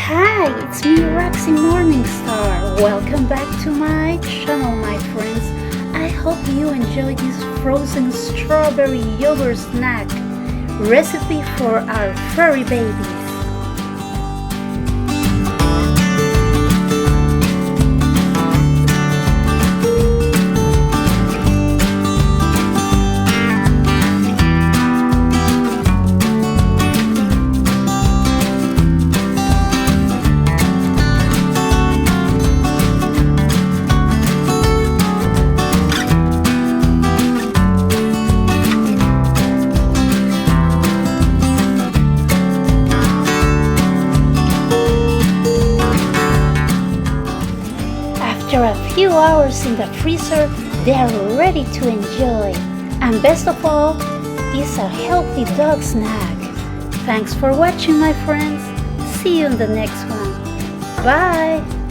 Hi, it's me Roxy Morningstar. Welcome back to my channel, my friends. I hope you enjoy this frozen strawberry yogurt snack recipe for our furry babies. After a few hours in the freezer, they are ready to enjoy. And best of all, it's a healthy dog snack. Thanks for watching, my friends. See you in the next one. Bye!